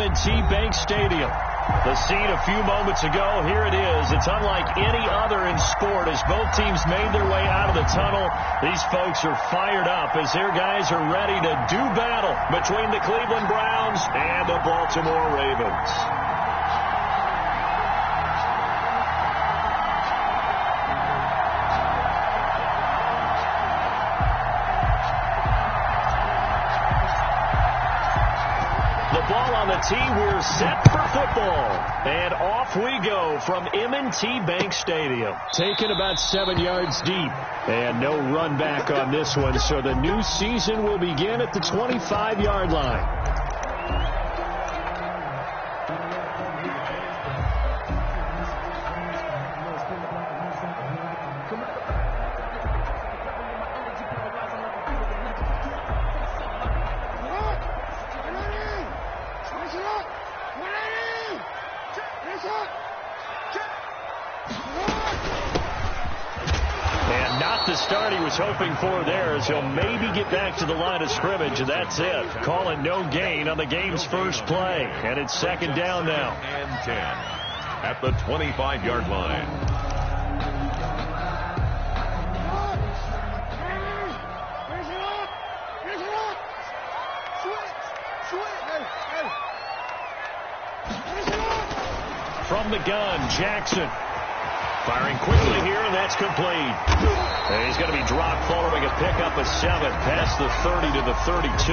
M&T Bank Stadium. The scene a few moments ago, here it is. It's unlike any other in sport as both teams made their way out of the tunnel. These folks are fired up as their guys are ready to do battle between the Cleveland Browns and the Baltimore Ravens. Ball on the tee, we're set for football. And off we go from M&T Bank Stadium. Taken about 7 yards deep. And no run back on this one, so the new season will begin at the 25-yard line. And not the start he was hoping for there, as he'll maybe get back to the line of scrimmage, and that's it. Calling no gain on the game's first play, and it's second down now. And 10 at the 25-yard line. From the gun, Jackson. Firing quickly here, and that's complete. And he's going to be dropped following a pickup of 7 past the 30 to the 32.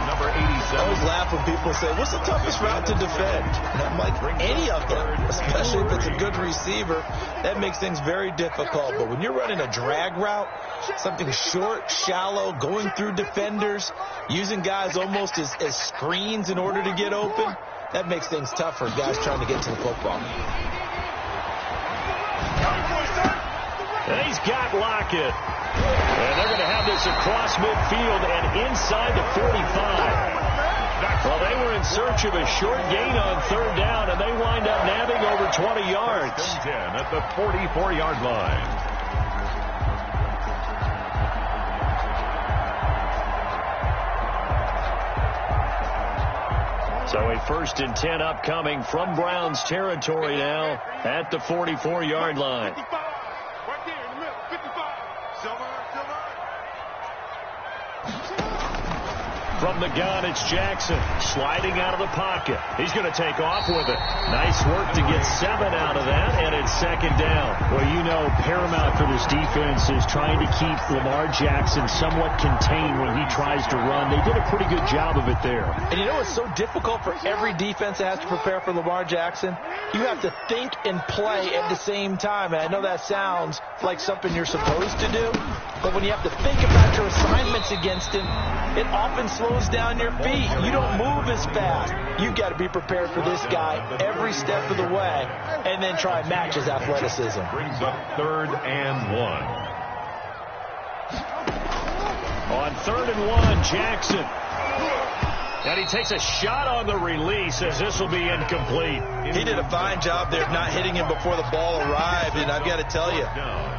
Number 87. I always laugh when people say, what's the toughest route to defend? And I'm like, any of them, especially if it's a good receiver. That makes things very difficult. But when you're running a drag route, something short, shallow, going through defenders, using guys almost as screens in order to get open, that makes things tough for guys trying to get to the football. And he's got Lockett. And they're going to have this across midfield and inside the 45. Well, they were in search of a short gain on third down, and they wind up nabbing over 20 yards. 10 at the 44-yard line. So a 1st and 10 upcoming from Browns territory now at the 44-yard line. From the gun, it's Jackson sliding out of the pocket. He's going to take off with it. Nice work to get 7 out of that, and it's second down. Well, you know, paramount for this defense is trying to keep Lamar Jackson somewhat contained when he tries to run. They did a pretty good job of it there. And you know it's so difficult for every defense that has to prepare for Lamar Jackson? You have to think and play at the same time. And I know that sounds like something you're supposed to do, but when you have to think about your assignments against him, it often slows down your feet. You don't move as fast. You've got to be prepared for this guy every step of the way and then try and match his athleticism. Brings up 3rd and 1. On 3rd and 1, Jackson. And he takes a shot on the release as this will be incomplete. He did a fine job there of not hitting him before the ball arrived, and I've got to tell you,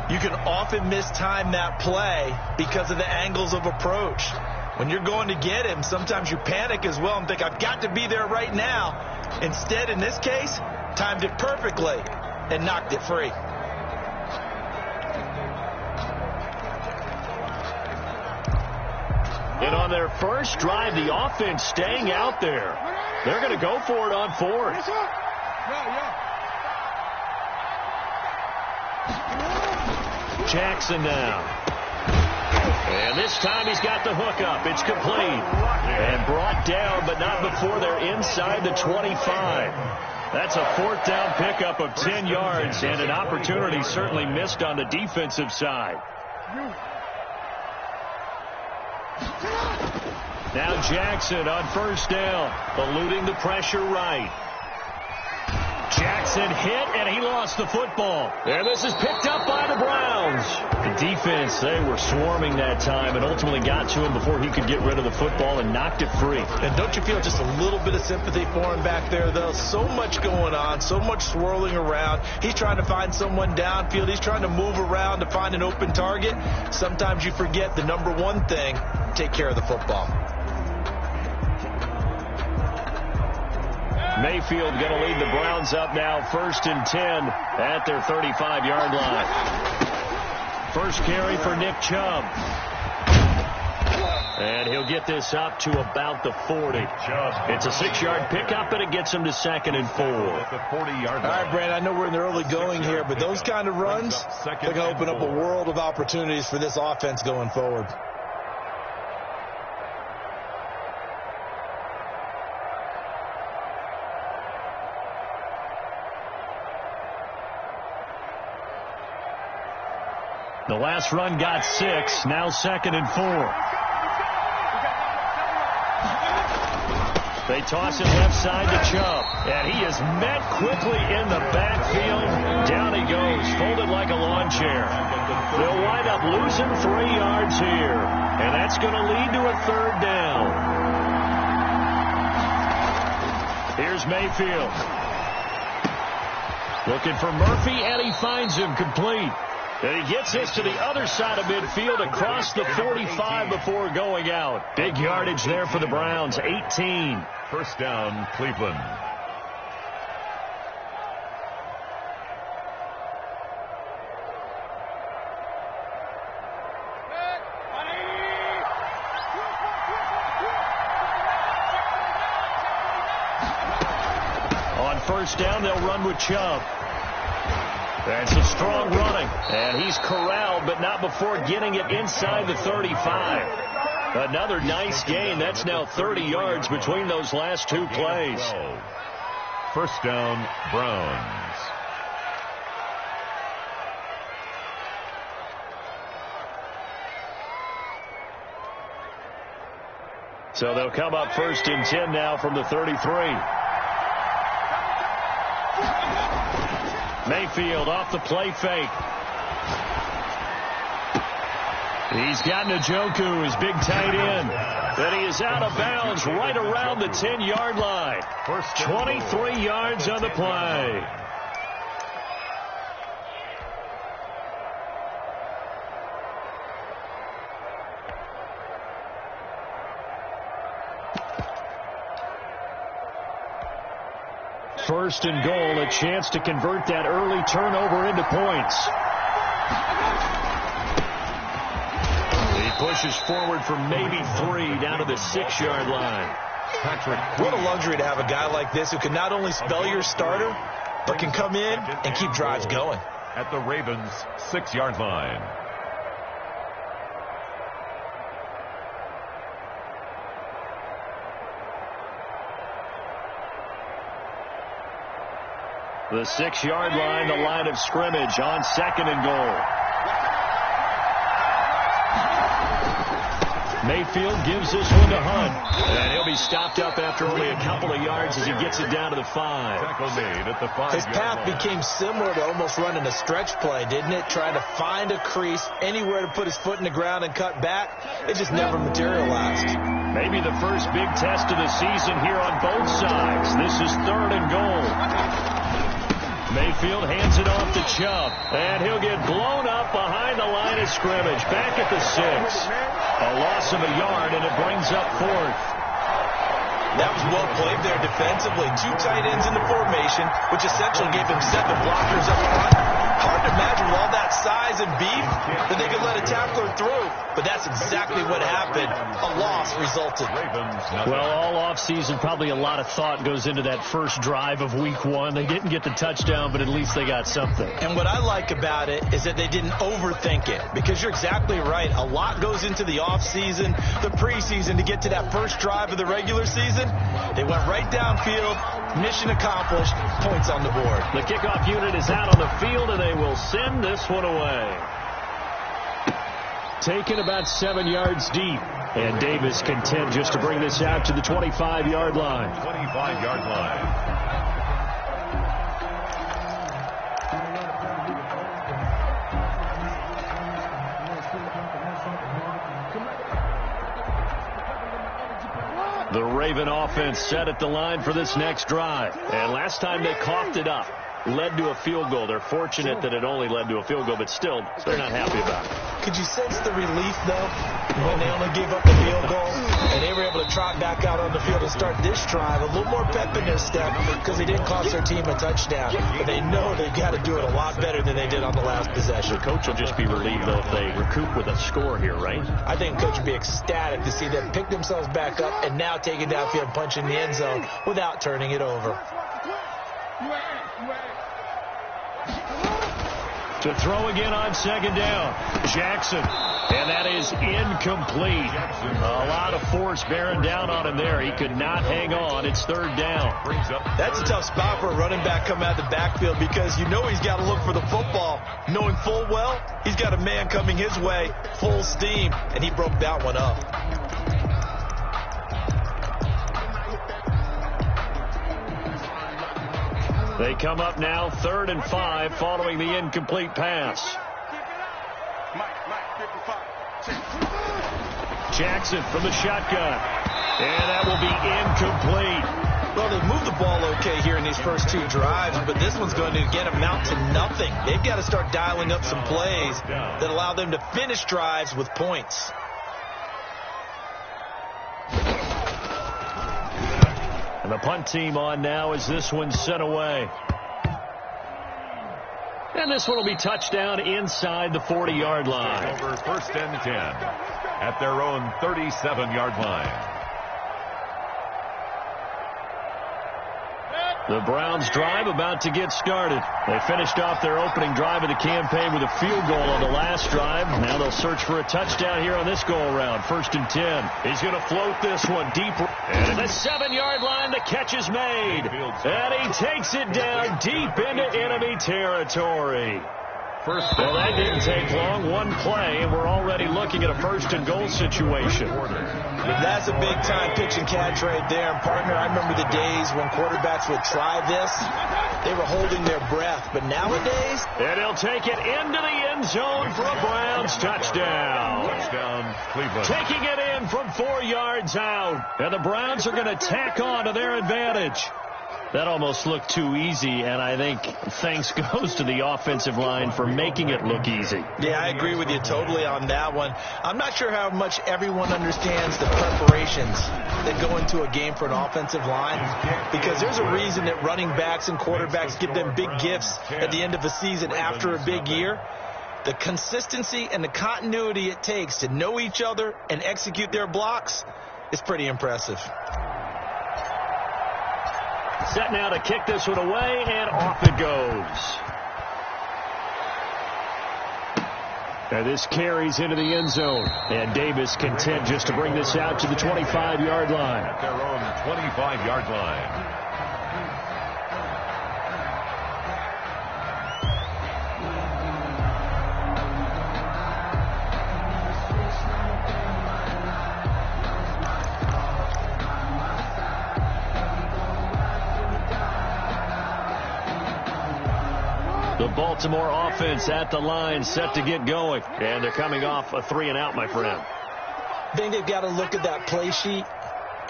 you can often mistime that play because of the angles of approach. When you're going to get him, sometimes you panic as well and think, I've got to be there right now. Instead, in this case, timed it perfectly and knocked it free. And on their first drive, the offense staying out there. They're going to go for it on 4th. Jackson now. And this time he's got the hook up. It's complete. And brought down, but not before they're inside the 25. That's a 4th down pickup of 10 yards and an opportunity certainly missed on the defensive side. Now Jackson on 1st down, eluding the pressure right. Jackson hit, and he lost the football. And this is picked up by the Browns. The defense, they were swarming that time and ultimately got to him before he could get rid of the football and knocked it free. And don't you feel just a little bit of sympathy for him back there, though? So much going on, so much swirling around. He's trying to find someone downfield. He's trying to move around to find an open target. Sometimes you forget the number one thing, take care of the football. Mayfield going to lead the Browns up now 1st and 10 at their 35-yard line. First carry for Nick Chubb. And he'll get this up to about the 40. It's a 6-yard pickup, and it gets him to 2nd and 4. All right, Brandon, I know we're in the early going here, but those kind of runs, they're going to open up a world of opportunities for this offense going forward. The last run got 6, now 2nd and 4. They toss it left side to Chubb, and he is met quickly in the backfield. Down he goes, folded like a lawn chair. They'll wind up losing 3 yards here, and that's going to lead to a 3rd down. Here's Mayfield. Looking for Murphy, and he finds him complete. And he gets this to the other side of midfield across the 45 before going out. Big yardage there for the Browns, 18. First down, Cleveland. On first down, they'll run with Chubb. That's a strong running, and he's corralled, but not before getting it inside the 35. Another nice gain. That's now 30 yards between those last 2 plays. First down, Browns. So they'll come up 1st and 10 now from the 33. Mayfield off the play fake. He's got Njoku, his big tight end. Then he is out of bounds right around the 10-yard line. 23 yards on the play. First and goal, a chance to convert that early turnover into points. He pushes forward for maybe 3 down to the 6-yard line. What a luxury to have a guy like this who can not only spell your starter, but can come in and keep drives going. At the Ravens' 6-yard line. The 6-yard line, the line of scrimmage on 2nd and goal. Mayfield gives this one to Hunt, and he'll be stopped up after only a couple of yards as he gets it down to the 5. Tackle made at the 5-yard line. His path became similar to almost running a stretch play, didn't it? Trying to find a crease, anywhere to put his foot in the ground and cut back. It just never materialized. Maybe the first big test of the season here on both sides. This is 3rd and goal. Mayfield hands it off to Chubb, and he'll get blown up behind the line of scrimmage. Back at the 6. A loss of a yard, and it brings up 4th. That was well played there defensively. 2 tight ends in the formation, which essentially gave him 7 blockers up front. Hard to imagine with all that size and beef that they could let a tackler through. But that's exactly what happened. A loss resulted. Well, all offseason, probably a lot of thought goes into that first drive of week 1. They didn't get the touchdown, but at least they got something. And what I like about it is that they didn't overthink it. Because you're exactly right. A lot goes into the offseason, the preseason to get to that first drive of the regular season. They went right downfield. Mission accomplished. Points on the board. The kickoff unit is out on the field, and they will send this one away. Taken about 7 yards deep. And Davis content just to bring this out to the 25-yard line. 25-yard line. The Raven offense set at the line for this next drive. And last time they coughed it up. led to a field goal. They're fortunate that it only led to a field goal, but still, they're not happy about it. Could you sense the relief, though, when they only gave up the field goal and they were able to trot back out on the field and start this drive? A little more pep in their step because they didn't cost their team a touchdown. But they know they've got to do it a lot better than they did on the last possession. The coach will just be relieved, though, if they recoup with a score here, right? I think coach would be ecstatic to see them pick themselves back up and now take it downfield and punch in the end zone without turning it over. To throw again on second down. Jackson. And that is incomplete. A lot of force bearing down on him there. He could not hang on. It's third down. That's a tough spot for a running back coming out of the backfield because you know he's got to look for the football, knowing full well he's got a man coming his way, full steam, and he broke that one up. They come up now 3rd and 5 following the incomplete pass. Jackson from the shotgun. And that will be incomplete. Well, they moved the ball okay here in these first two drives, but this one's going to again amount to nothing. They've got to start dialing up some plays that allow them to finish drives with points. And the punt team on now as this one's sent away. And this one will be touchdown inside the 40-yard line. Over 1st and 10 at their own 37-yard line. The Browns drive about to get started. They finished off their opening drive of the campaign with a field goal on the last drive. Now they'll search for a touchdown here on this go-around. 1st and 10. He's going to float this one deep. And at the 7-yard line, the catch is made. And he takes it down deep into enemy territory. Well, that didn't take long. One play, and we're already looking at a 1st and goal situation. That's a big-time pitch and catch right there. And, partner, I remember the days when quarterbacks would try this. They were holding their breath. But nowadays... And he'll take it into the end zone for a Browns touchdown. Touchdown, Cleveland. Taking it in from 4 yards out. And the Browns are going to tack on to their advantage. That almost looked too easy, and I think thanks goes to the offensive line for making it look easy. Yeah, I agree with you totally on that one. I'm not sure how much everyone understands the preparations that go into a game for an offensive line, because there's a reason that running backs and quarterbacks give them big gifts at the end of the season after a big year. The consistency and the continuity it takes to know each other and execute their blocks is pretty impressive. Set now to kick this one away, and off it goes. And this carries into the end zone. And Davis content just to bring this out to the 25-yard line. At their own 25-yard line. The Baltimore offense at the line, set to get going. And they're coming off a 3-and-out, my friend. I think they've got to look at that play sheet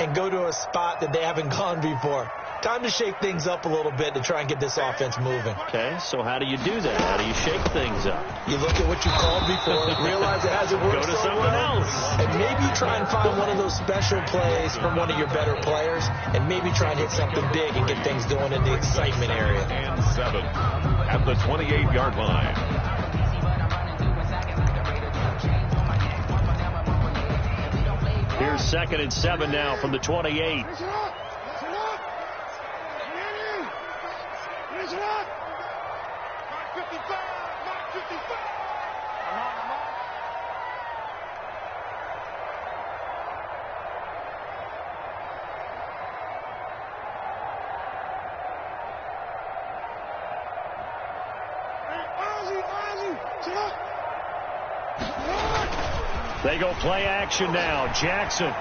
and go to a spot that they haven't gone before. Time to shake things up a little bit to try and get this offense moving. Okay, so how do you do that? How do you shake things up? You look at what you called before, realize it hasn't worked Go to so someone well, else. and maybe try and find one of those special plays from one of your better players, and maybe try and hit something big and get things going in the excitement area. And 7 at the 28-yard line. Here's 2nd and 7 now from the 28. They go play action now. Jackson.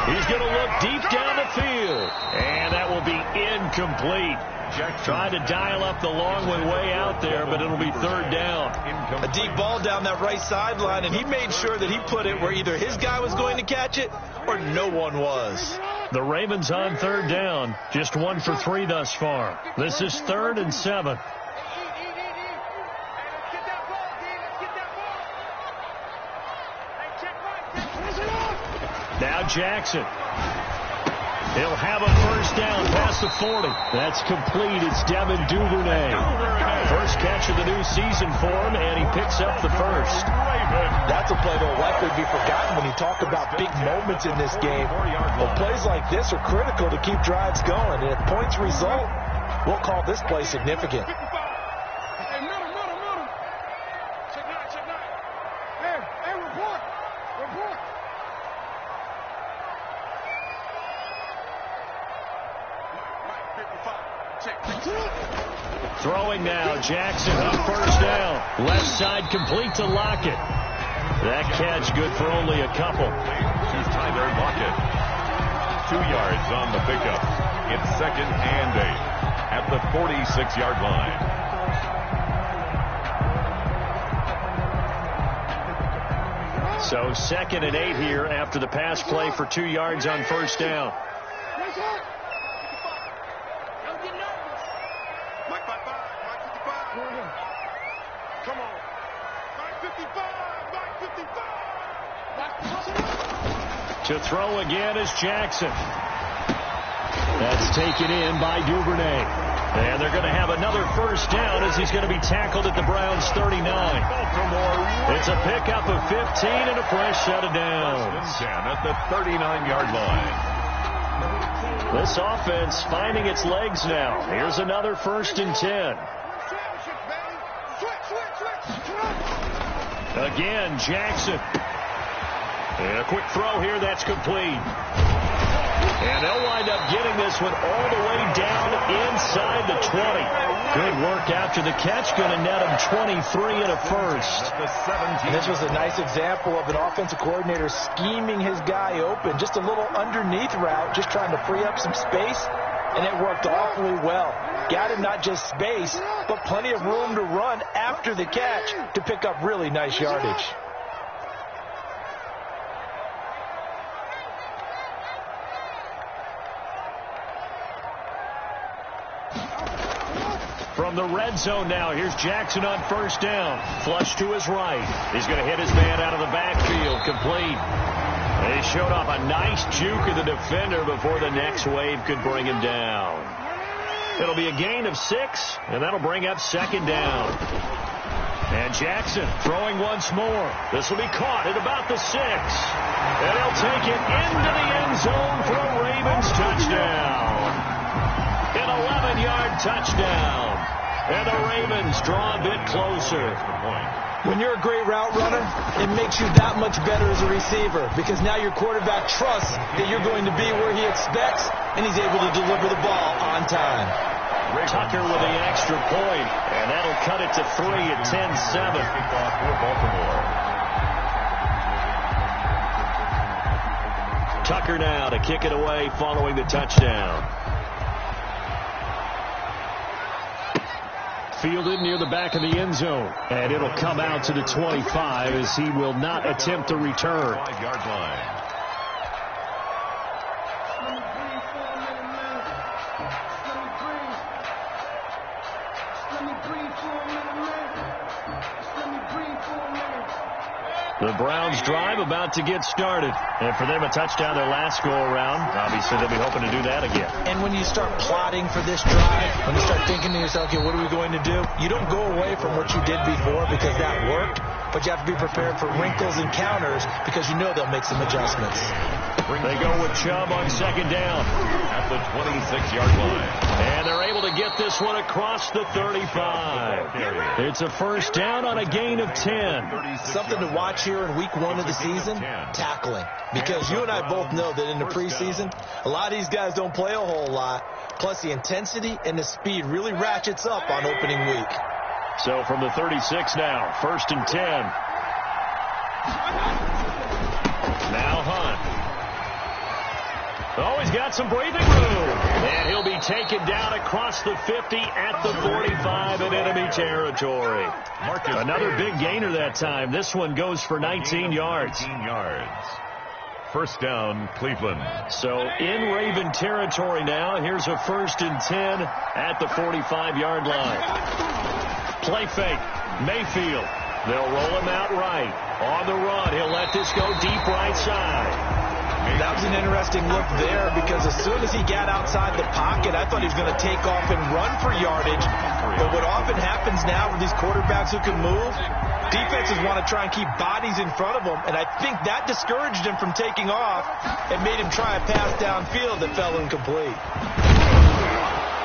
He's going to look deep down the field. And that will be incomplete. Trying to dial up the long one way out there, but it'll be 3rd down. A deep ball down that right sideline, and he made sure that he put it where either his guy was going to catch it or no one was. The Ravens on third down. Just 1 for 3 thus far. This is 3rd and 7. Now Jackson. He'll have a first down past the 40. That's complete. It's Devin Duvernay. First catch of the new season for him, and he picks up the first. That's a play that will likely be forgotten when you talk about big moments in this game. But plays like this are critical to keep drives going. And if points result, we'll call this play significant. Throwing now, Jackson on first down. Left side complete to Lockett. That catch good for only a couple. To Tyler Lockett. 2 yards on the pickup. It's 2nd and 8 at the 46-yard line. So 2nd and 8 here after the pass play for 2 yards on first down. To throw again is Jackson. That's taken in by Duvernay. And they're going to have another first down as he's going to be tackled at the Browns' 39. It's a pickup of 15 and a fresh set of downs. 10 at the 39-yard line. This offense finding its legs now. Here's another 1st and 10. Again, Jackson. And a quick throw here, that's complete. And they'll wind up getting this one all the way down inside the 20. Good work after the catch, going to net him 23 and a first. This was a nice example of an offensive coordinator scheming his guy open. Just a little underneath route, just trying to free up some space, and it worked awfully well. Got him not just space, but plenty of room to run after the catch to pick up really nice yardage. From the red zone now, here's Jackson on first down. Flush to his right. He's going to hit his man out of the backfield. Complete. He showed off a nice juke of the defender before the next wave could bring him down. It'll be a gain of 6, and that'll bring up 2nd down. And Jackson throwing once more. This will be caught at about the 6. And he'll take it into the end zone for a Ravens touchdown. An 11-yard touchdown. And the Ravens draw a bit closer. When you're a great route runner, it makes you that much better as a receiver because now your quarterback trusts that you're going to be where he expects, and he's able to deliver the ball on time. Tucker with the extra point, and that'll cut it to 3 at 10-7. Kickoff for Baltimore. Tucker now to kick it away following the touchdown. Fielded near the back of the end zone. And it'll come out to the 25 as he will not attempt to return. 5-yard line. The Browns drive about to get started. And for them, a touchdown their last go-around. Obviously, they'll be hoping to do that again. And when you start plotting for this drive, when you start thinking to yourself, okay, what are we going to do? You don't go away from what you did before because that worked, but you have to be prepared for wrinkles and counters because you know they'll make some adjustments. They go with Chubb on 2nd down. At the 26-yard line. And they're able to get this one across the 35. It's a first down on a gain of 10. Something to watch here in week 1 of the season, tackling. Because you and I both know that in the preseason, a lot of these guys don't play a whole lot. Plus the intensity and the speed really ratchets up on opening week. So from the 36 now, 1st and 10. Now Hunt. Oh, he's got some breathing room. And he'll be taken down across the 50 at the 45 in enemy territory. Another big gainer that time. This one goes for 19 yards. first down, Cleveland. So in Raven territory now. Here's a 1st and 10 at the 45-yard line. Play fake. Mayfield. They'll roll him out right. On the run, he'll let this go deep right side. That was an interesting look there because as soon as he got outside the pocket, I thought he was going to take off and run for yardage. But what often happens now with these quarterbacks who can move, defenses want to try and keep bodies in front of them, and I think that discouraged him from taking off and made him try a pass downfield that fell incomplete.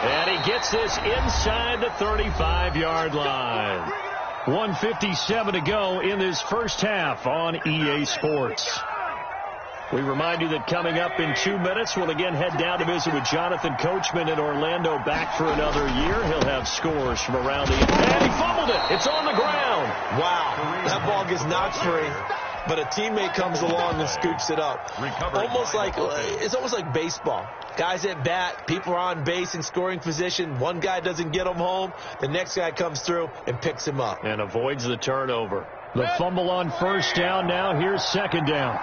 And he gets this inside the 35-yard line. 1:57 to go in this first half on EA Sports. We remind you that coming up in 2 minutes, we'll again head down to visit with Jonathan Coachman in Orlando, back for another year. He'll have scores from around the... And he fumbled it. It's on the ground. Wow. That ball gets knocked free, but a teammate comes along and scoops it up. It's almost like baseball. Guys at bat, people are on base in scoring position. One guy doesn't get him home. The next guy comes through and picks him up. And avoids the turnover. The fumble on first down now. Here's second down.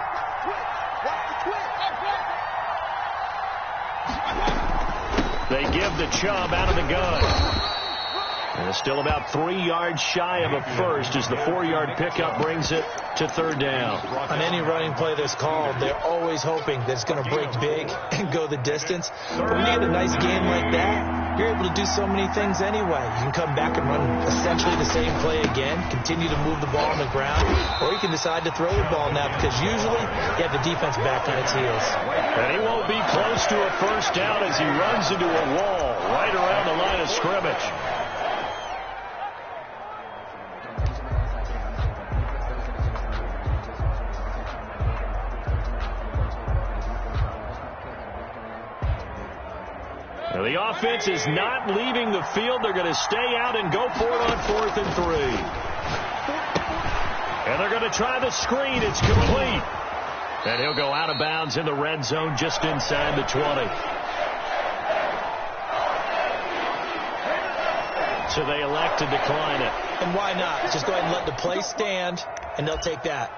They give the Chubb out of the gun. And it's still about 3 yards shy of a first as the 4-yard pickup brings it to third down. On any running play that's called, they're always hoping that it's going to break big and go the distance. But when you get a nice game like that, you're able to do so many things anyway. You can come back and run essentially the same play again, continue to move the ball on the ground, or you can decide to throw the ball now because usually you have the defense back on its heels. And he won't be close to a first down as he runs into a wall right around the line of scrimmage. Now the offense is not leaving the field. They're going to stay out and go for it on 4th and 3. And they're going to try the screen. It's complete. And he'll go out of bounds in the red zone just inside the 20. So they elect to decline it. And why not? Just go ahead and let the play stand, and they'll take that.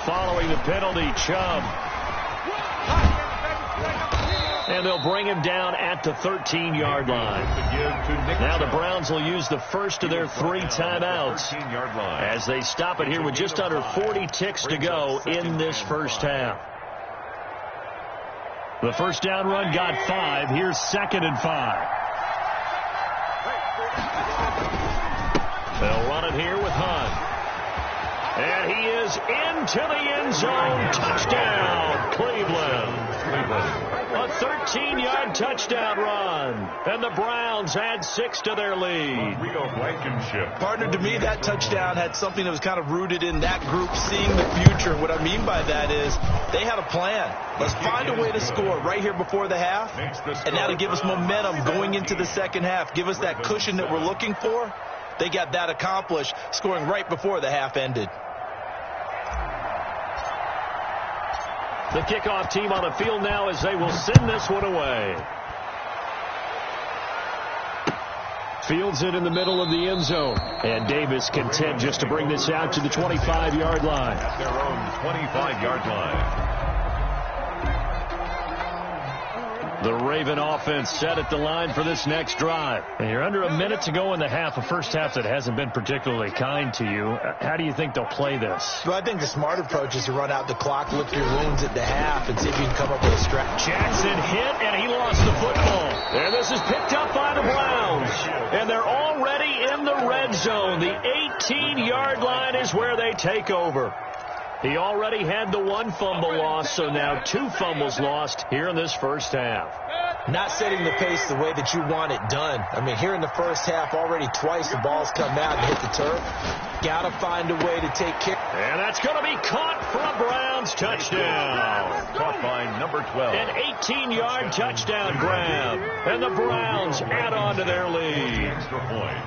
Following the penalty, Chubb. And they'll bring him down at the 13-yard line. Now the Browns will use the first of their 3 timeouts as they stop it here with just under 40 ticks to go in this first half. The first down run got 5. Here's 2nd and 5. They'll run it here with Hunt. And he is into the end zone. Touchdown, Cleveland. A 13-yard touchdown run. And the Browns add 6 to their lead. Partner, to me, that touchdown had something that was kind of rooted in that group seeing the future. What I mean by that is they had a plan. Let's find a way to score right here before the half. And that'll give us momentum going into the second half. Give us that cushion that we're looking for. They got that accomplished, scoring right before the half ended. The kickoff team on the field now as they will send this one away. Fields it in the middle of the end zone. And Davis content just to bring this out to the 25-yard line. At their own 25-yard line. The Raven offense set at the line for this next drive. And you're under a minute to go in the half, a first half that hasn't been particularly kind to you. How do you think they'll play this? Well, I think the smart approach is to run out the clock, look your wounds at the half, and see if you can come up with a stretch. Jackson hit, and he lost the football. And this is picked up by the Browns. And they're already in the red zone. The 18-yard line is where they take over. He already had the 1 fumble loss, so now 2 fumbles lost here in this first half. Not setting the pace the way that you want it done. I mean, here in the first half, already twice the ball's come out and hit the turf. Got to find a way to take care. And that's going to be caught for a Browns touchdown. Caught by number 12. An 18-yard touchdown grab. And the Browns add on to their lead.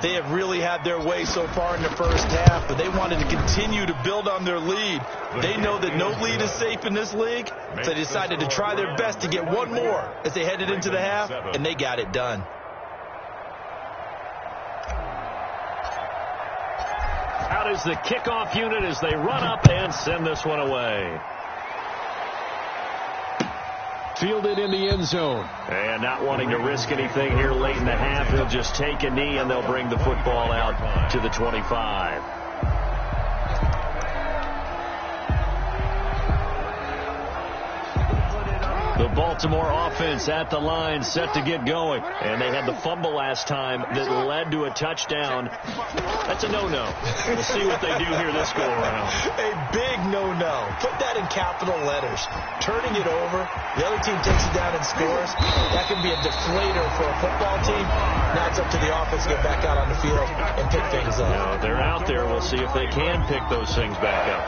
They have really had their way so far in the first half, but they wanted to continue to build on their lead. They know that no lead is safe in this league, so they decided to try their best to get one more as they headed into into the half, and they got it done. Out is the kickoff unit as they run up and send this one away. Fielded in the end zone. And not wanting to risk anything here late in the half, he'll just take a knee and they'll bring the football out to the 25. The Baltimore offense at the line, set to get going. And they had the fumble last time that led to a touchdown. That's a no-no. We'll see what they do here this go-around. A big no-no. Put that in capital letters. Turning it over, the other team takes it down and scores. That can be a deflator for a football team. Now it's up to the offense to get back out on the field and pick things up. Now, they're out there. We'll see if they can pick those things back up.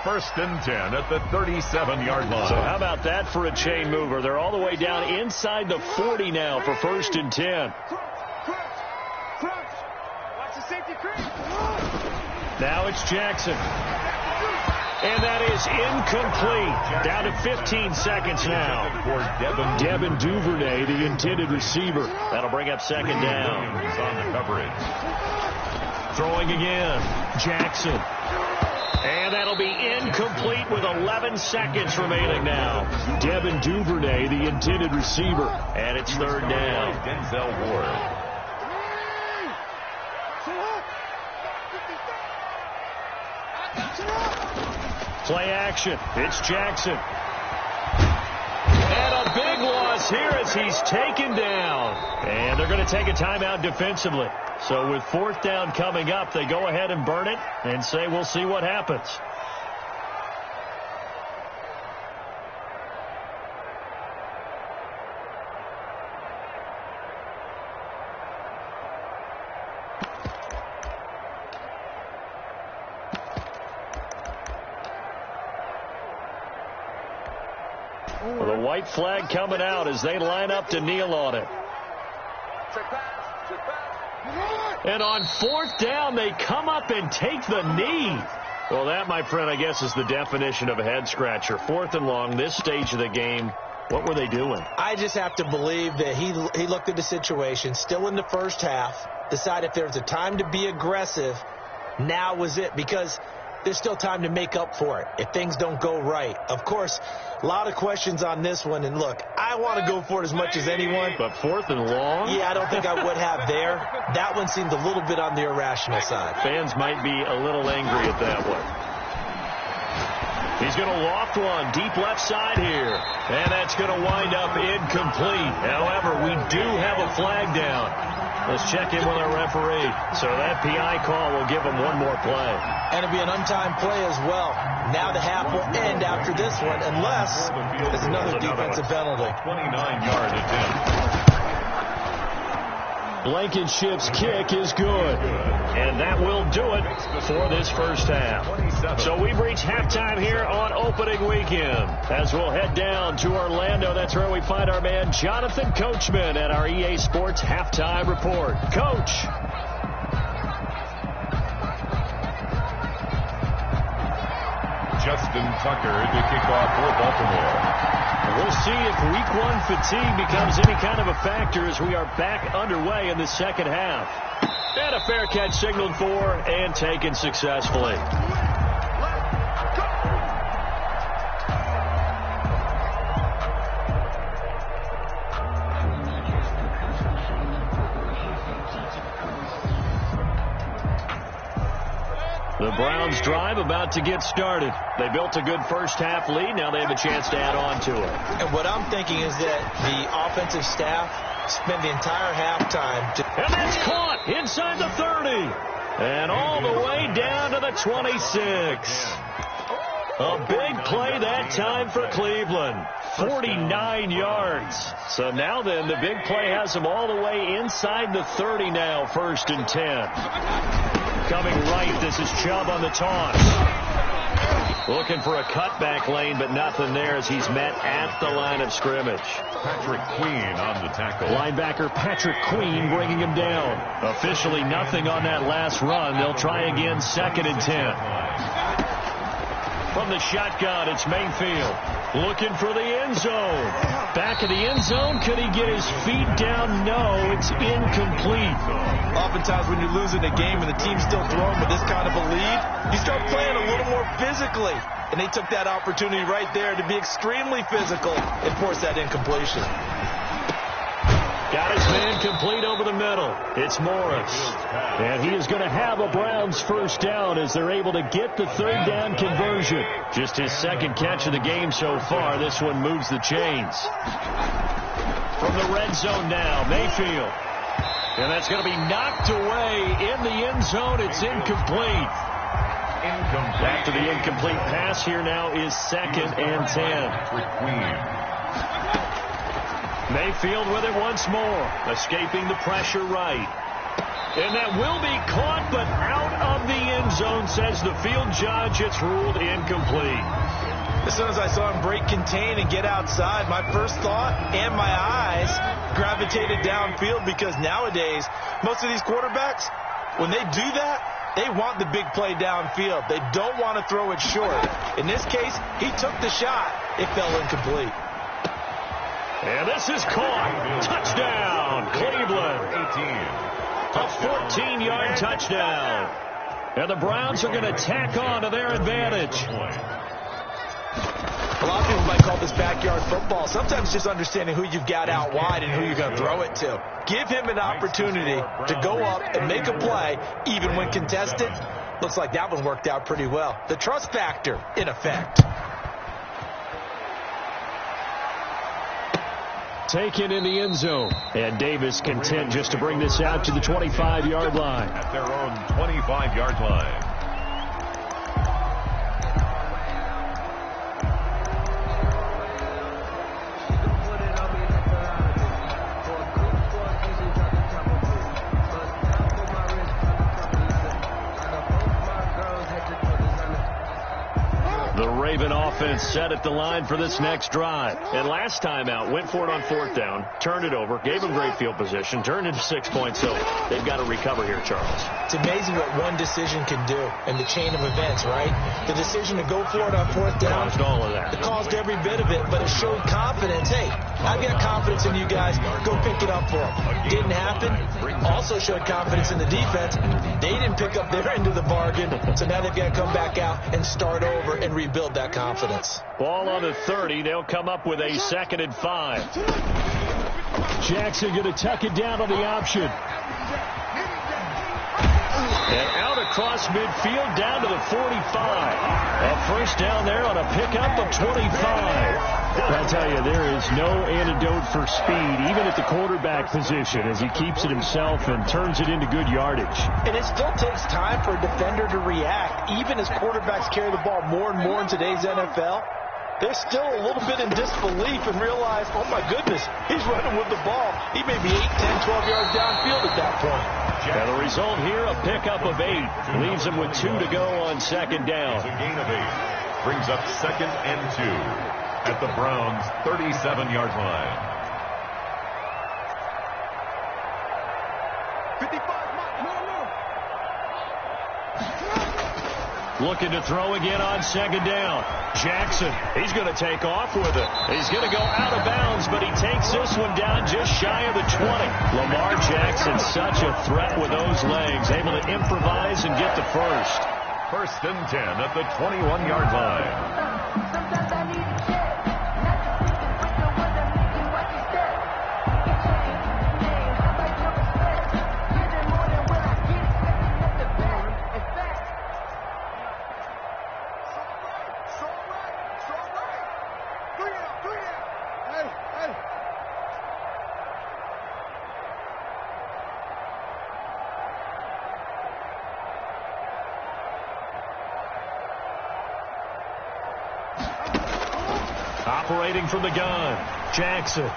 1st and 10 at the 37-yard line. So how about that for a chain mover? They're all the way down inside the 40 now for 1st and 10. Now it's Jackson. And that is incomplete. Down to 15 seconds now. Devin Duvernay, the intended receiver. That'll bring up 2nd down. On the coverage. Throwing again. Jackson. And that'll be incomplete with 11 seconds remaining now. Devin Duvernay, the intended receiver. And it's 3rd down. Denzel Ward. Play action. It's Jackson. And a big loss here as he's taken down. And they're going to take a timeout defensively. So with 4th down coming up, they go ahead and burn it and say we'll see what happens. Well, the white flag coming out as they line up to kneel on it. And on 4th down, they come up and take the knee. Well, that, my friend, I guess is the definition of a head-scratcher. 4th and long, this stage of the game. What were they doing? I just have to believe that he looked at the situation, still in the first half, decided if there was a time to be aggressive, now was it, because there's still time to make up for it if things don't go right. Of course, a lot of questions on this one, and look, I want to go for it as much as anyone. But 4th and long? Yeah, I don't think I would have there. That one seemed a little bit on the irrational side. Fans might be a little angry at that one. He's going to loft one deep left side here. And that's going to wind up incomplete. However, we do have a flag down. Let's check in with our referee. So that PI call will give him one more play. And it'll be an untimed play as well. Now the half will end after this one, unless there's another defensive penalty. 29-yard attempt. Blankenship's kick is good. And that will do it for this first half. So we've reached halftime here on opening weekend. As we'll head down to Orlando, that's where we find our man Jonathan Coachman at our EA Sports Halftime Report. Coach. Justin Tucker to kick off for Baltimore. We'll see if week 1 fatigue becomes any kind of a factor as we are back underway in the second half. And a fair catch signaled for and taken successfully. The Browns drive about to get started. They built a good first half lead. Now they have a chance to add on to it. And what I'm thinking is that the offensive staff spend the entire halftime. And that's caught inside the 30. And all the way down to the 26. A big play that time for Cleveland. 49 yards. So now then, the big play has them all the way inside the 30 now, 1st and 10. Coming right, this is Chubb on the toss. Looking for a cutback lane, but nothing there as he's met at the line of scrimmage. Patrick Queen on the tackle. Linebacker Patrick Queen bringing him down. Officially nothing on that last run. They'll try again, 2nd and 10. From the shotgun, it's Mayfield looking for the end zone. Back of the end zone, could he get his feet down? No, it's incomplete. Oftentimes when you're losing a game and the team's still throwing with this kind of a lead, you start playing a little more physically. And they took that opportunity right there to be extremely physical and force that incompletion. Got his man complete over the middle. It's Morris. And he is going to have a Browns first down as they're able to get the third down conversion. Just his second catch of the game so far. This one moves the chains. From the red zone now, Mayfield. And that's going to be knocked away in the end zone. It's incomplete. After the incomplete pass, here now is 2nd and 10. Mayfield with it once more, escaping the pressure right. And that will be caught, but out of the end zone, says the field judge. It's ruled incomplete. As soon as I saw him break contain and get outside, my first thought and my eyes gravitated downfield, because nowadays, most of these quarterbacks, when they do that, they want the big play downfield. They don't want to throw it short. In this case, he took the shot. It fell incomplete. And this is caught. Touchdown, Cleveland. 18. A 14-yard touchdown. And the Browns are going to tack on to their advantage. A lot of people might call this backyard football. Sometimes just understanding who you've got out wide and who you're going to throw it to. Give him an opportunity to go up and make a play, even when contested. Looks like that one worked out pretty well. The trust factor in effect. Taken in the end zone. And Davis content just to bring this out to the 25-yard line. At their own 25-yard line. Raven offense set at the line for this next drive. And last time out, went for it on 4th down, turned it over, gave them great field position, turned into 6 points. So they've got to recover here, Charles. It's amazing what one decision can do in the chain of events, right? The decision to go for it on 4th down. Caused all of that. It caused every bit of it, but it showed confidence. Hey, I've got confidence in you guys. Go pick it up for them. Didn't happen. Also showed confidence in the defense. They didn't pick up their end of the bargain, so now they've got to come back out and start over and rebuild that confidence. Ball on the 30. They'll come up with a 2nd and 5. Jackson going to tuck it down on the option. And out across midfield down to the 45. A first down there on a pickup of 25. I tell you, there is no antidote for speed, even at the quarterback position, as he keeps it himself and turns it into good yardage. And it still takes time for a defender to react, even as quarterbacks carry the ball more and more in today's NFL. They're still a little bit in disbelief and realize, oh my goodness, he's running with the ball. He may be 8, 10, 12 yards downfield at that point. And the result here, a pickup of 8. Leaves him with 2 to go on 2nd down. A gain of 8. Brings up 2nd and 2 at the Browns' 37-yard line. 55. Looking to throw again on 2nd down. Jackson, he's going to take off with it. He's going to go out of bounds, but he takes this one down just shy of the 20. Lamar Jackson, such a threat with those legs, able to improvise and get the first. 1st and 10 at the 21-yard line. Operating from the gun, Jackson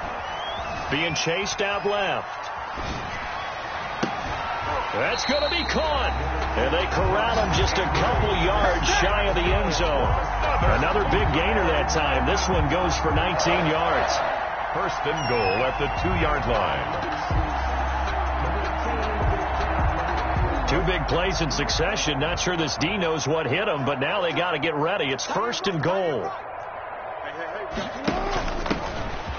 being chased out left. That's going to be caught. And they corral him just a couple yards shy of the end zone. Another big gainer that time. This one goes for 19 yards. 1st and goal at the 2-yard line. Two big plays in succession. Not sure this D knows what hit him, but now they got to get ready. It's 1st and goal.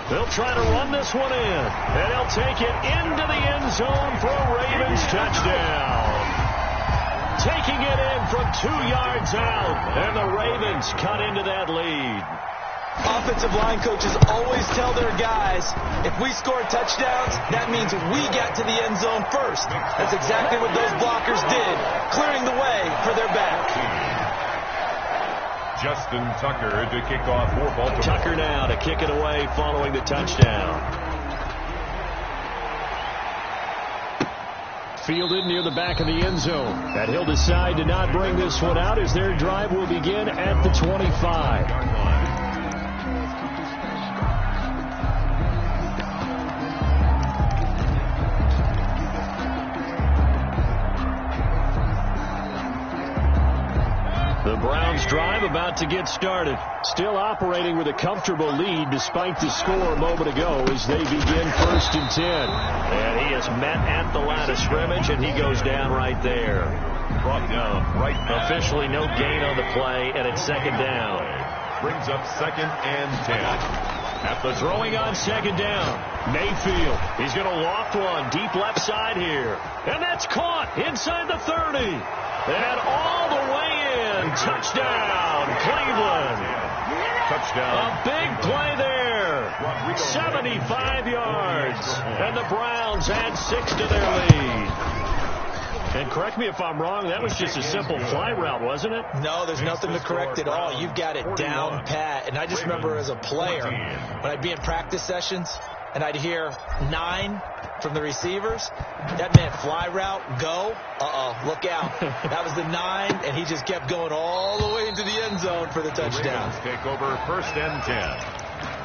They'll try to run this one in, and they'll take it into the end zone for a Ravens touchdown. Taking it in from 2 yards out, and the Ravens cut into that lead. Offensive line coaches always tell their guys, if we score touchdowns, that means we got to the end zone first. That's exactly what those blockers did, clearing the way for their back. Justin Tucker to kick off for Baltimore. Tucker now to kick it away following the touchdown. Fielded near the back of the end zone. And he'll decide to not bring this one out as their drive will begin at the 25. The Browns drive about to get started. Still operating with a comfortable lead despite the score a moment ago as they begin 1st and 10. And he is met at the line of scrimmage, and he goes down right there. Brought down right now. Officially no gain on the play, and it's 2nd down. Brings up 2nd and 10. At the throwing on 2nd down. Mayfield. He's going to loft one deep left side here. And that's caught inside the 30. And all the way in. Touchdown, Cleveland. Touchdown. A big play there. 75 yards. And the Browns add 6 to their lead. And correct me if I'm wrong, that was just a simple fly route, wasn't it? No, there's nothing to correct at all. You've got it down pat. And I just remember as a player, when I'd be in practice sessions and I'd hear 9 from the receivers, that meant fly route, go, look out. That was the 9, and he just kept going all the way into the end zone for the touchdown. Ravens take over 1st and 10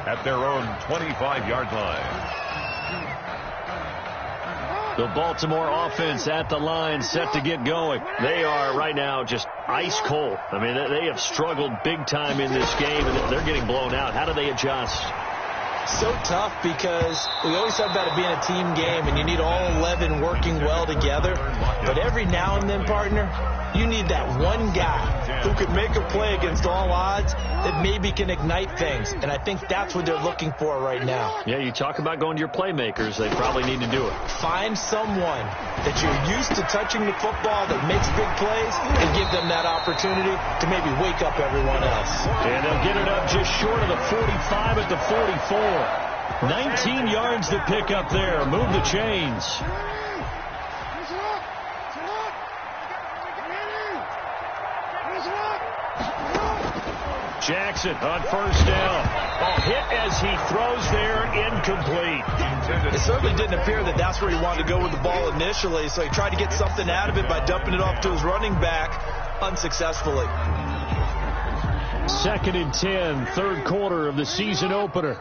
at their own 25-yard line. The Baltimore offense at the line, set to get going. They are right now just ice cold. I mean, they have struggled big time in this game, and they're getting blown out. How do they adjust? So tough because we always talk about it being a team game, and you need all 11 working well together. But every now and then, partner, you need that one guy who could make a play against all odds that maybe can ignite things. And I think that's what they're looking for right now. Yeah, you talk about going to your playmakers. They probably need to do it. Find someone that you're used to touching the football that makes big plays and give them that opportunity to maybe wake up everyone else. And they'll get it up just short of the 45 at the 44. 19 yards to pick up there. Move the chains. Jackson on 1st down. Hit as he throws there, incomplete. It certainly didn't appear that that's where he wanted to go with the ball initially, so he tried to get something out of it by dumping it off to his running back unsuccessfully. 2nd and 10, 3rd quarter of the season opener.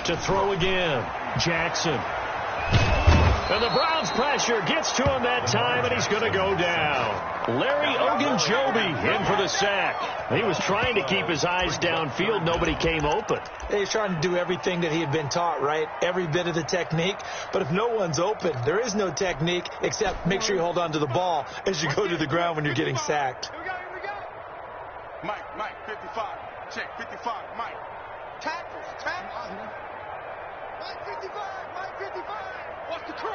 To throw again, Jackson. And the Browns pressure gets to him that time, and he's going to go down. Larry Ogunjobi in for the sack. He was trying to keep his eyes downfield. Nobody came open. He's trying to do everything that he had been taught, right? Every bit of the technique. But if no one's open, there is no technique except make sure you hold on to the ball as you go to the ground when you're getting sacked. Here we go. Mike, 55. Check, 55, Mike. Tackles. Mike 55. Watch the curl.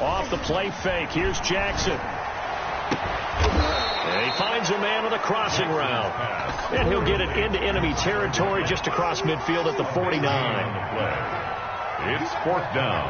Off the play fake, here's Jackson. And he finds a man on a crossing route. And he'll get it into enemy territory just across midfield at the 49. It's 4th down.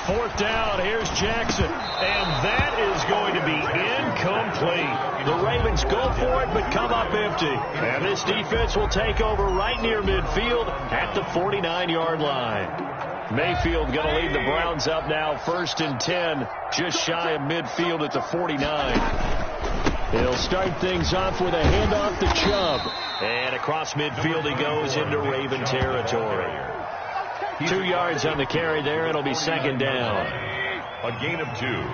4th down, here's Jackson. And that is going to be incomplete. The Ravens go for it, but come up empty. And this defense will take over right near midfield at the 49-yard line. Mayfield going to lead the Browns up now, 1st and 10, just shy of midfield at the 49. He'll start things off with a handoff to Chubb. And across midfield he goes into Raven territory. 2 yards on the carry there. It'll be 2nd down. A gain of 2.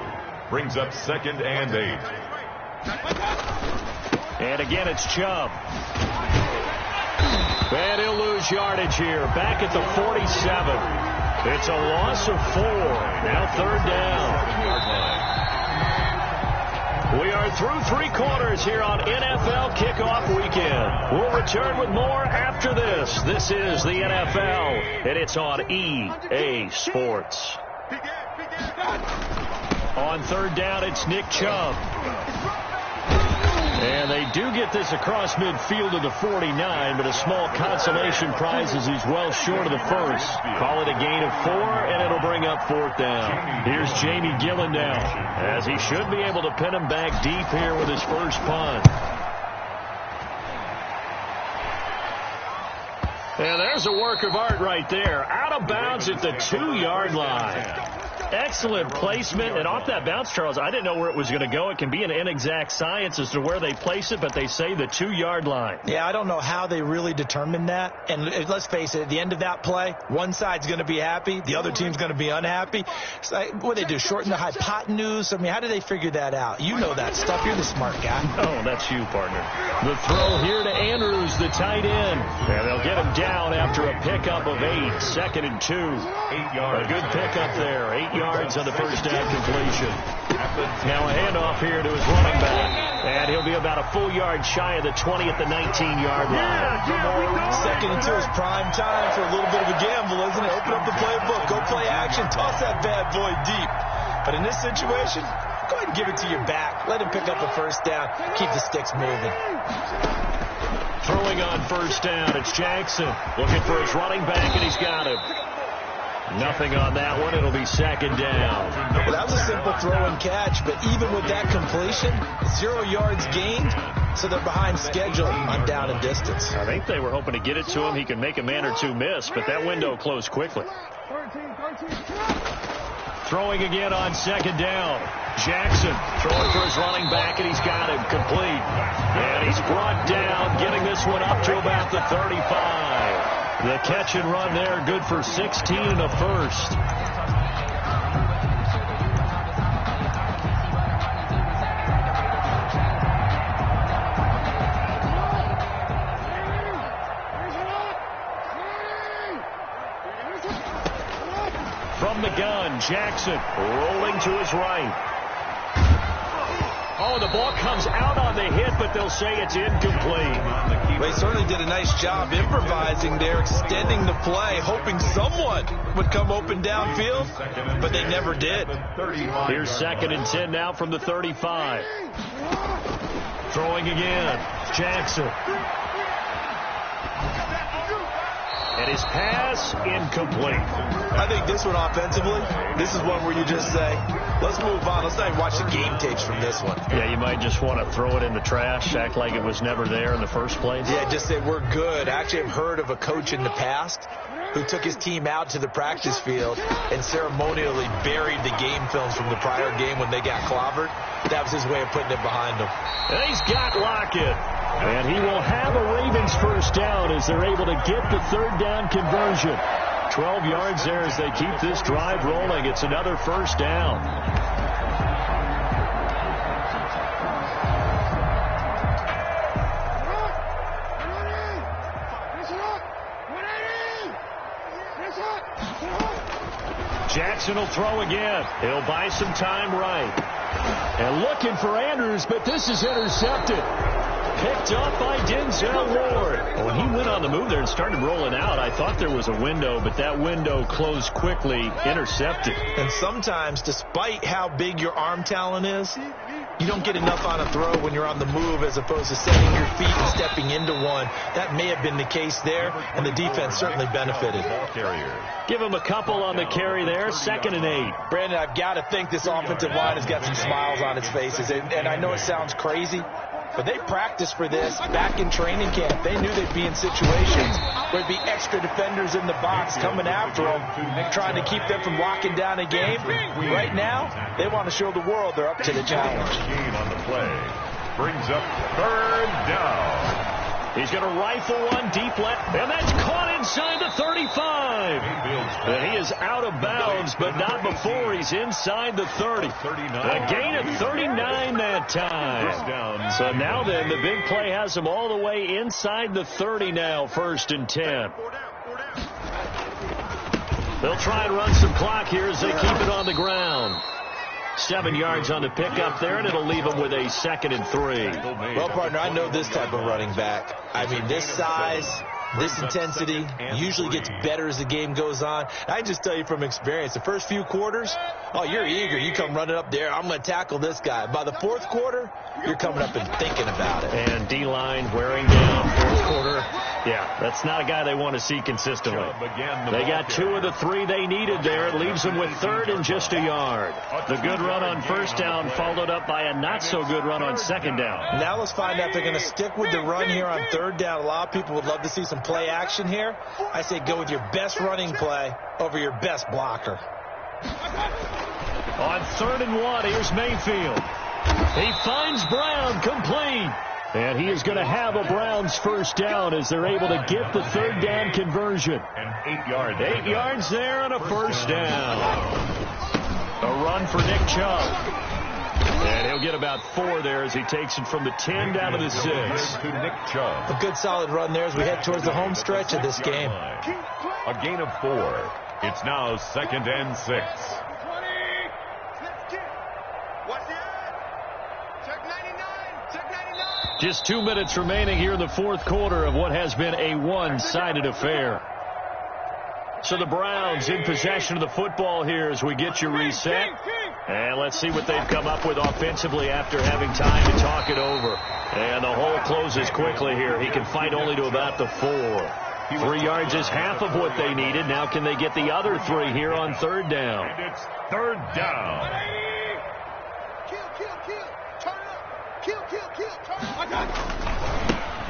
Brings up 2nd and 8. And again, it's Chubb. lose yardage here. Back at the 47. It's a loss of 4. Now third down. We are through 3 quarters here on NFL Kickoff Weekend. We'll return with more after this. This is the NFL, and it's on EA Sports. On third down, it's Nick Chubb. And they do get this across midfield to the 49, but a small consolation prize as he's well short of the first. Call it a gain of 4, and it'll bring up fourth down. Here's Jamie Gillen now, as he should be able to pin him back deep here with his first punt. And there's a work of art right there. Out of bounds at the 2-yard line. Excellent placement, and off that bounce, Charles, I didn't know where it was going to go. It can be an inexact science as to where they place it, but they say the 2-yard line. Yeah, I don't know how they really determined that. And let's face it, at the end of that play, one side's going to be happy, the other team's going to be unhappy. So, what do they do, shorten the hypotenuse? I mean, how do they figure that out? You know that stuff. You're the smart guy. Oh, that's you, partner. The throw here to Andrews, the tight end. And they'll get him down after a pickup of 8. 2nd and 2. 8 yards. A good pickup there. 8 yards on the first down completion. Now a handoff here to his running back. And he'll be about a full yard shy of the 20 at the 19-yard line. 2nd and 2 is prime time for a little bit of a gamble, isn't it? Open up the playbook. Go play action. Toss that bad boy deep. But in this situation, go ahead and give it to your back. Let him pick up a first down. Keep the sticks moving. Throwing on first down, it's Jackson. Looking for his running back, and he's got him. Nothing on that one. It'll be 2nd down. Well, that was a simple throw and catch, but even with that completion, 0 yards gained, so they're behind schedule on down and distance. I think they were hoping to get it to him. He could make a man or two miss, but that window closed quickly. Throwing again on 2nd down. Jackson throwing for his running back, and he's got him complete. And he's brought down, getting this one up to about the 35. The catch and run there, good for 16 and a first. From the gun, Jackson rolling to his right. Oh, the ball comes out on the hit, but they'll say it's incomplete. They certainly did a nice job improvising there, extending the play, hoping someone would come open downfield, but they never did. Here's 2nd and 10 now from the 35. Throwing again, Jackson. And his pass incomplete. I think this one offensively, this is one where you just say, let's move on. Let's not even watch the game tapes from this one. Yeah, you might just want to throw it in the trash, act like it was never there in the first place. Yeah, just say we're good. Actually, I've heard of a coach in the past who took his team out to the practice field and ceremonially buried the game films from the prior game when they got clobbered. That was his way of putting it behind him. And he's got Lockett. And he will have a Ravens first down as they're able to get the 3rd down conversion. 12 yards there as they keep this drive rolling. It's another first down. Jackson will throw again. He'll buy some time right. And looking for Andrews, but this is intercepted. Picked up by Denzel Ward. When he went on the move there and started rolling out, I thought there was a window, but that window closed quickly, intercepted. And sometimes, despite how big your arm talent is, you don't get enough on a throw when you're on the move as opposed to setting your feet and stepping into one. That may have been the case there, and the defense certainly benefited. Give him a couple on the carry there, 2nd and 8. Brandon, I've got to think this offensive line has got some smiles on its faces, and I know it sounds crazy, but they practiced for this back in training camp. They knew they'd be in situations where there'd be extra defenders in the box coming after them, trying to keep them from locking down a game. Right now, they want to show the world they're up to the challenge. Gain on the play brings up 3rd down. He's going to rifle one deep left, and that's caught inside the 35. And he is out of bounds, but not before he's inside the 30. A gain of 39 that time. So now then, the big play has him all the way inside the 30 now, 1st and 10. They'll try and run some clock here as they keep it on the ground. 7 yards on the pickup there, and it'll leave them with a 2nd and 3. Well, partner, I know this type of running back. I mean, this size, this intensity usually gets better as the game goes on. I just tell you from experience, the first few quarters, oh, you're eager. You come running up there, I'm going to tackle this guy. By the 4th quarter, you're coming up and thinking about it. And D-line wearing down, 4th quarter. Yeah, that's not a guy they want to see consistently. They got 2 of the 3 they needed there. It leaves them with 3rd and just a yard. The good run on 1st down followed up by a not-so-good run on 2nd down. Now let's find out if they're going to stick with the run here on 3rd down. A lot of people would love to see some play action here. I say go with your best running play over your best blocker. On 3rd and 1, here's Mayfield. He finds Brown, complete. And he is going to have a Browns 1st down as they're able to get the 3rd down conversion. And 8 yards. 8 yards there and a 1st down. A run for Nick Chubb. And he'll get about 4 there as he takes it from the 10 down to the 6. To Nick Chubb. A good solid run there as we head towards the home stretch of this game. A gain of 4. It's now 2nd and 6. Just 2 minutes remaining here in the 4th quarter of what has been a one-sided affair. So the Browns in possession of the football here as we get you reset. And let's see what they've come up with offensively after having time to talk it over. And the hole closes quickly here. He can fight only to about the 4. 3 yards is half of what they needed. Now can they get the other 3 here on 3rd down? And it's 3rd down.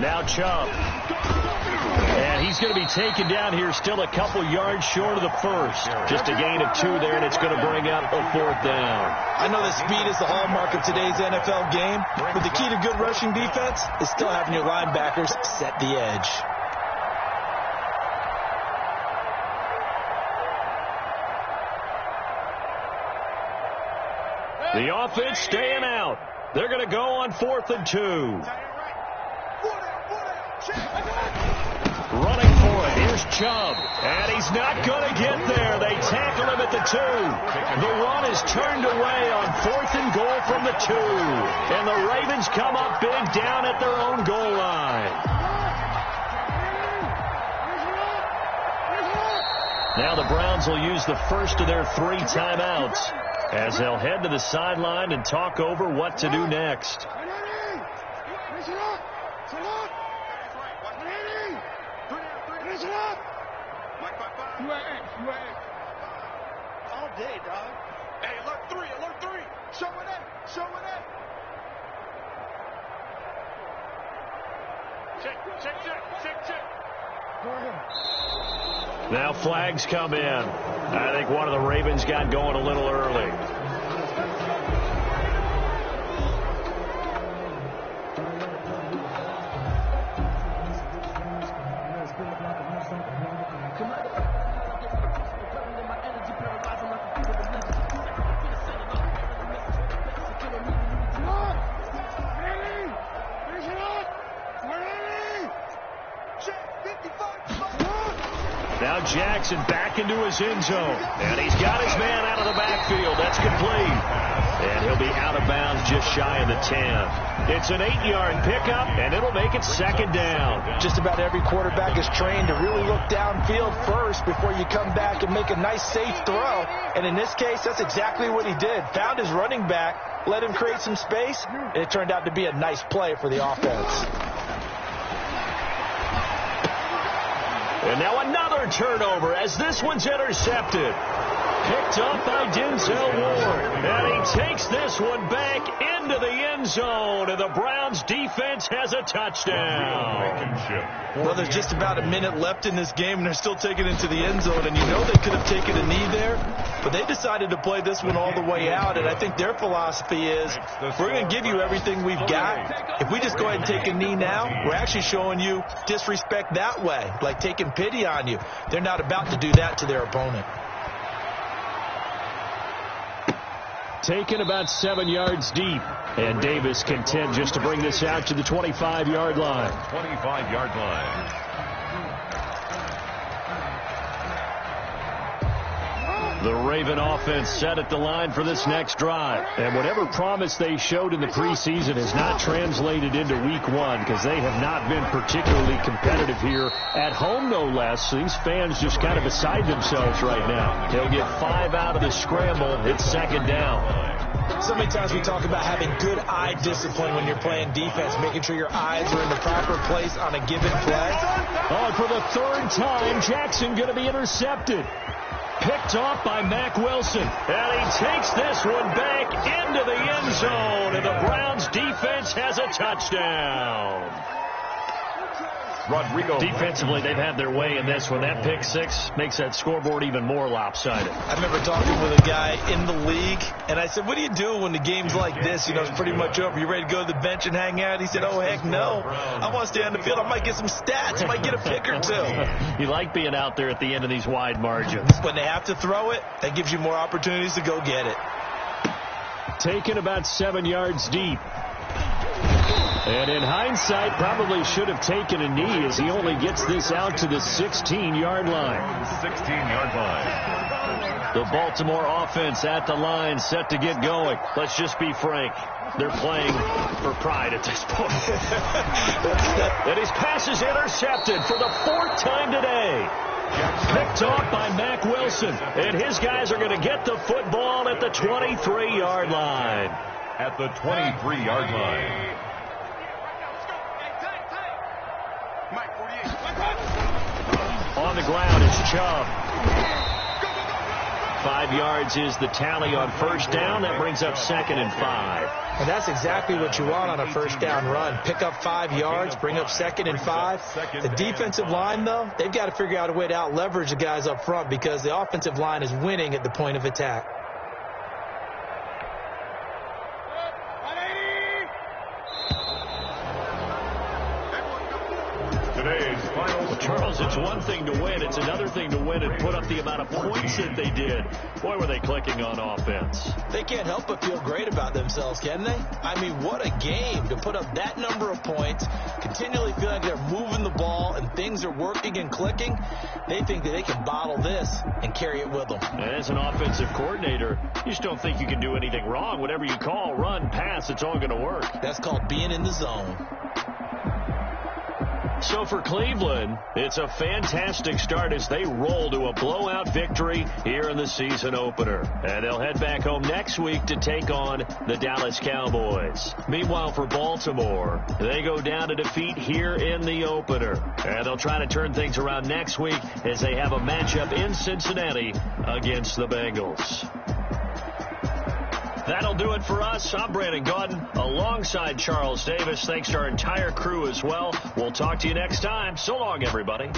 Now Chubb. And he's going to be taken down here still a couple yards short of the 1st. Just a gain of 2 there, and it's going to bring up a 4th down. I know that speed is the hallmark of today's NFL game, but the key to good rushing defense is still having your linebackers set the edge. The offense staying out. They're going to go on 4th and 2. Running for it. Here's Chubb. And he's not going to get there. They tackle him at the 2. The run is turned away on 4th and goal from the 2. And the Ravens come up big down at their own goal line. Now the Browns will use the first of their 3 timeouts as they'll head to the sideline and talk over what to do next. All day, dog. Hey, alert 3, alert 3. Show it up, show it up. Check. Go ahead. Now flags come in. I think one of the Ravens got going a little early. Now Jackson back into his end zone. And he's got his man out of the backfield. That's complete. And he'll be out of bounds just shy of the 10. It's an 8-yard pickup, and it'll make it 2nd down. Just about every quarterback is trained to really look downfield first before you come back and make a nice, safe throw. And in this case, that's exactly what he did. Found his running back, let him create some space, and it turned out to be a nice play for the offense. And now another turnover as this one's intercepted. Picked up by Denzel Ward. And he takes this one back into the end zone. And the Browns defense has a touchdown. Well, there's just about a minute left in this game, and they're still taking it to the end zone. And you know they could have taken a knee there, but they decided to play this one all the way out. And I think their philosophy is, we're going to give you everything we've got. If we just go ahead and take a knee now, we're actually showing you disrespect that way, like taking pity on you. They're not about to do that to their opponent. Taken about 7 yards deep. And Davis content just to bring this out to the 25-yard line. 25-yard line. The Raven offense set at the line for this next drive. And whatever promise they showed in the preseason has not translated into week one, because they have not been particularly competitive here at home, no less. So these fans just kind of beside themselves right now. They'll get 5 out of the scramble. It's second down. So many times we talk about having good eye discipline when you're playing defense, making sure your eyes are in the proper place on a given play. Oh, and for the third time, Jackson going to be intercepted. Picked off by Mack Wilson. And he takes this one back into the end zone. And the Browns defense has a touchdown. Rodrigo. Defensively, they've had their way in this one. That pick six makes that scoreboard even more lopsided. I remember talking with a guy in the league, and I said, what do you do when the game's like this? You know, it's pretty much over. You ready to go to the bench and hang out? He said, oh, heck no. I want to stay on the field. I might get some stats. I might get a pick or two. You like being out there at the end of these wide margins. When they have to throw it, that gives you more opportunities to go get it. Taken about 7 yards deep. And in hindsight, probably should have taken a knee, as he only gets this out to the 16-yard line. 16-yard line. The Baltimore offense at the line, set to get going. Let's just be frank. They're playing for pride at this point. And his pass is intercepted for the 4th time today. Picked off by Mack Wilson. And his guys are going to get the football at the 23-yard line. At the 23-yard line. On the ground is Chubb. 5 yards is the tally on first down. That brings up 2nd and 5. And that's exactly what you want on a first down run. Pick up 5 yards, bring up 2nd and 5. The defensive line, though, they've got to figure out a way to out-leverage the guys up front, because the offensive line is winning at the point of attack. Charles, it's one thing to win. It's another thing to win and put up the amount of points that they did. Boy, were they clicking on offense. They can't help but feel great about themselves, can they? I mean, what a game to put up that number of points, continually feel like they're moving the ball and things are working and clicking. They think that they can bottle this and carry it with them. And as an offensive coordinator, you just don't think you can do anything wrong. Whatever you call, run, pass, it's all going to work. That's called being in the zone. So for Cleveland, it's a fantastic start as they roll to a blowout victory here in the season opener. And they'll head back home next week to take on the Dallas Cowboys. Meanwhile, for Baltimore, they go down to defeat here in the opener. And they'll try to turn things around next week as they have a matchup in Cincinnati against the Bengals. That'll do it for us. I'm Brandon Gaudin alongside Charles Davis. Thanks to our entire crew as well. We'll talk to you next time. So long, everybody.